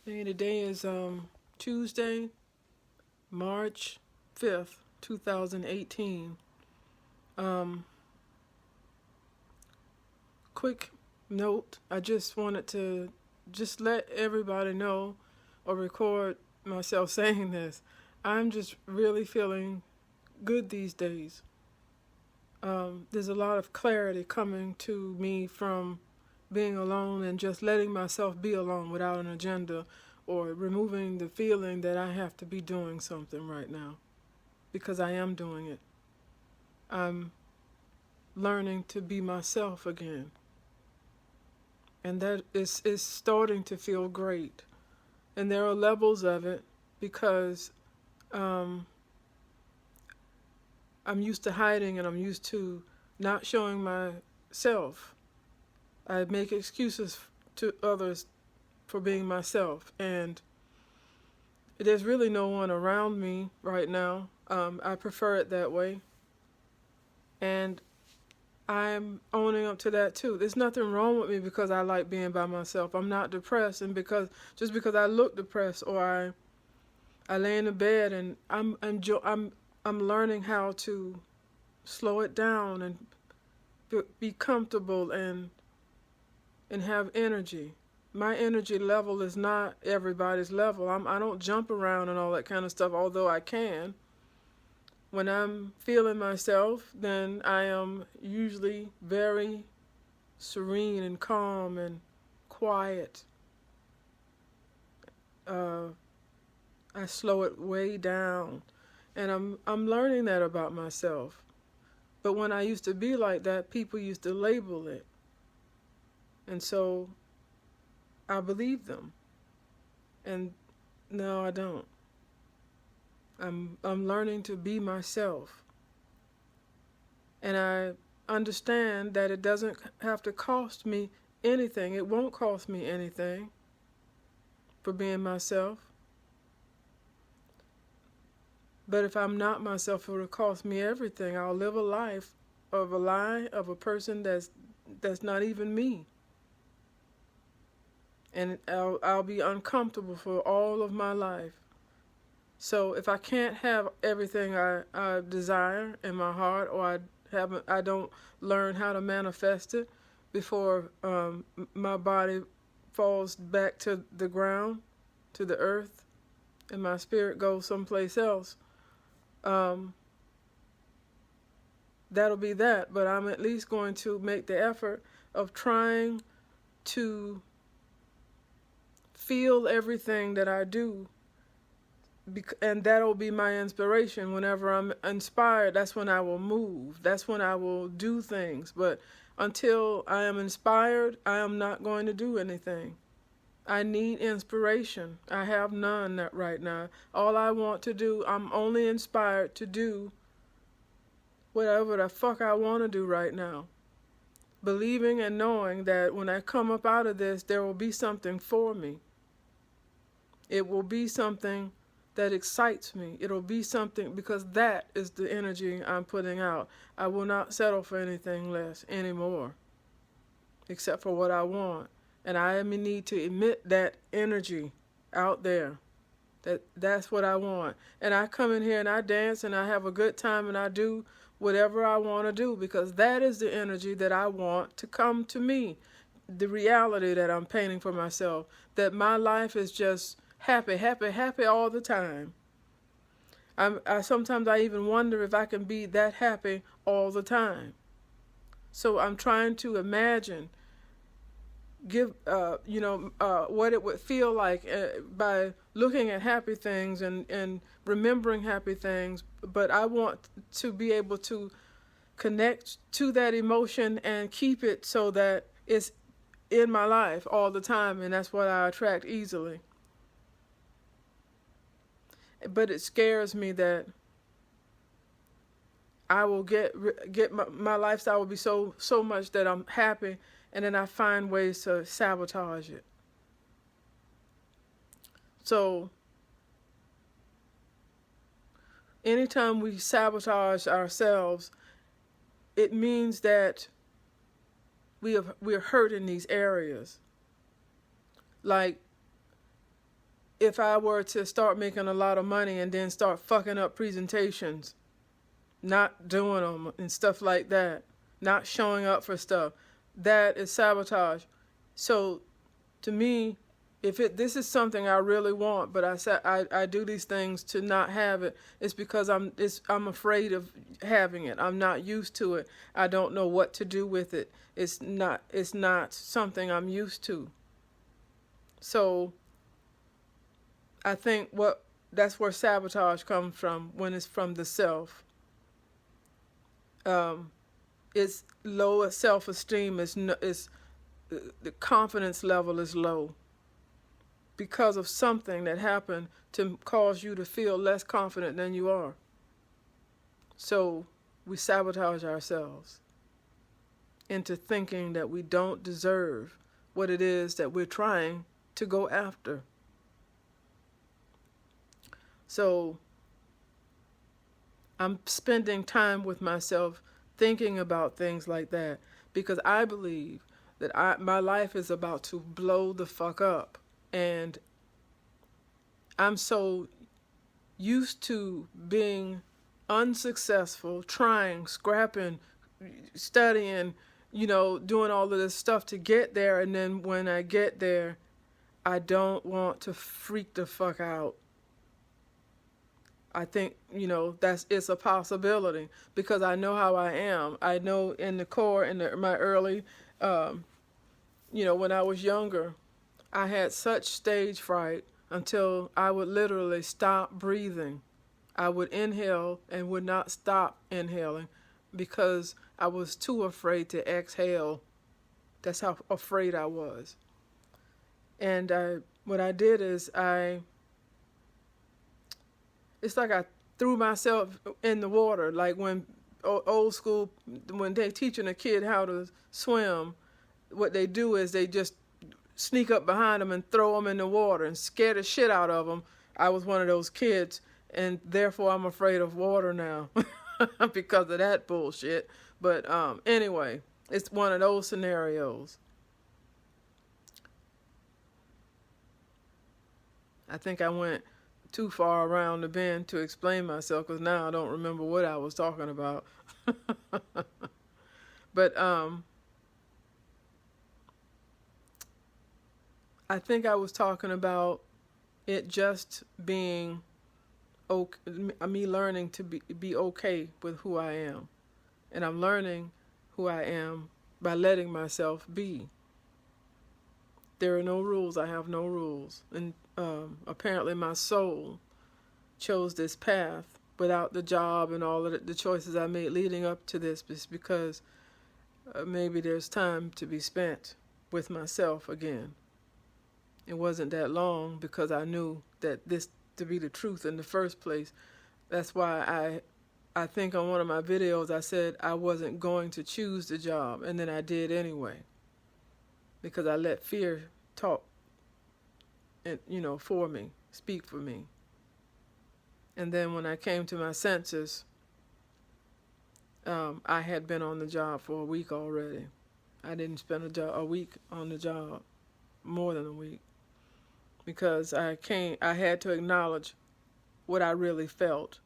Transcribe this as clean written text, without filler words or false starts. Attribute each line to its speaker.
Speaker 1: Hey, today is Tuesday, March 5th, 2018. Um, Quick note, I just wanted to just let everybody know or record myself saying this. I'm just really feeling good these days. There's a lot of clarity coming to me from being alone and just letting myself be alone without an agenda or removing the feeling that I have to be doing something right now because I am doing it. I'm learning to be myself again, and that is starting to feel great. And there are levels of it because um, I'm used to hiding and I'm used to not showing myself. I make excuses to others for being myself, and there's really no one around me right now. I prefer it that way, and I'm owning up to that too. There's nothing wrong with me because I like being by myself. I'm not depressed, and just because I look depressed or I lay in the bed and I'm learning how to slow it down and be comfortable and have energy. My energy level is not everybody's level. I don't jump around and all that kind of stuff, although I can. When I'm feeling myself, then I am usually very serene and calm and quiet. Uh, I slow it way down, and I'm learning that about myself. But when I used to be like that, people used to label it, and so I believed them. And no, I don't. I'm learning to be myself, and I understand that it doesn't have to cost me anything. It won't cost me anything for being myself. But if I'm not myself, it will cost me everything. I'll live a life of a lie of a person that's not even me, and I'll be uncomfortable for all of my life. So if I can't have everything I desire in my heart, or I don't learn how to manifest it before my body falls back to the ground, to the earth, and my spirit goes someplace else, um, that'll be that. But I'm at least going to make the effort of trying to feel everything that I do, and that'll be my inspiration. Whenever I'm inspired, that's when I will move. That's when I will do things. But until I am inspired, I am not going to do anything. I need inspiration. I have none right now. All I want to do, I'm only inspired to do whatever the fuck I want to do right now. Believing and knowing that when I come up out of this, there will be something for me. It will be something that excites me. It'll be something, because that is the energy I'm putting out. I will not settle for anything less anymore, except for what I want. And I need to emit that energy out there. That's what I want. And I come in here and I dance and I have a good time and I do whatever I want to do, because that is the energy that I want to come to me. The reality that I'm painting for myself, that my life is just happy, happy, happy all the time. Sometimes I even wonder if I can be that happy all the time. So I'm trying to imagine, what it would feel like by looking at happy things and remembering happy things. But I want to be able to connect to that emotion and keep it so that it's in my life all the time, and that's what I attract easily. But it scares me that I will get my lifestyle will be so much that I'm happy, and then I find ways to sabotage it. So anytime we sabotage ourselves, it means that we're hurt in these areas. Like if I were to start making a lot of money and then start fucking up presentations, not doing them and stuff like that, not showing up for stuff, that is sabotage. So to me, if this is something I really want, but I do these things to not have it, it's because I'm afraid of having it. I'm not used to it. I don't know what to do with it. It's not something I'm used to. So I think that's where sabotage comes from, when it's from the self. It's low self-esteem. The confidence level is low because of something that happened to cause you to feel less confident than you are. So we sabotage ourselves into thinking that we don't deserve what it is that we're trying to go after. So I'm spending time with myself thinking about things like that, because I believe that my life is about to blow the fuck up. And I'm so used to being unsuccessful, trying, scrapping, studying, doing all of this stuff to get there. And then when I get there, I don't want to freak the fuck out. I think, it's a possibility, because I know how I am. I know in the core, my early, when I was younger, I had such stage fright until I would literally stop breathing. I would inhale and would not stop inhaling because I was too afraid to exhale. That's how afraid I was. And what I did is it's like I threw myself in the water, like when old school, when they're teaching a kid how to swim, what they do is they just sneak up behind them and throw them in the water and scare the shit out of them. I was one of those kids, and therefore I'm afraid of water now because of that bullshit. But anyway, it's one of those scenarios. I think I went too far around the bend to explain myself, because now I don't remember what I was talking about. But I think I was talking about it just being okay, me learning to be okay with who I am. And I'm learning who I am by letting myself be. There are no rules. I have no rules. And apparently my soul chose this path without the job and all of the choices I made leading up to this, just because maybe there's time to be spent with myself again. It wasn't that long, because I knew that this to be the truth in the first place. That's why I think on one of my videos I said I wasn't going to choose the job, and then I did anyway, because I let fear talk, and for me, speak for me. And then when I came to my senses, I had been on the job for a week already. I didn't spend a week on the job, more than a week, because I had to acknowledge what I really felt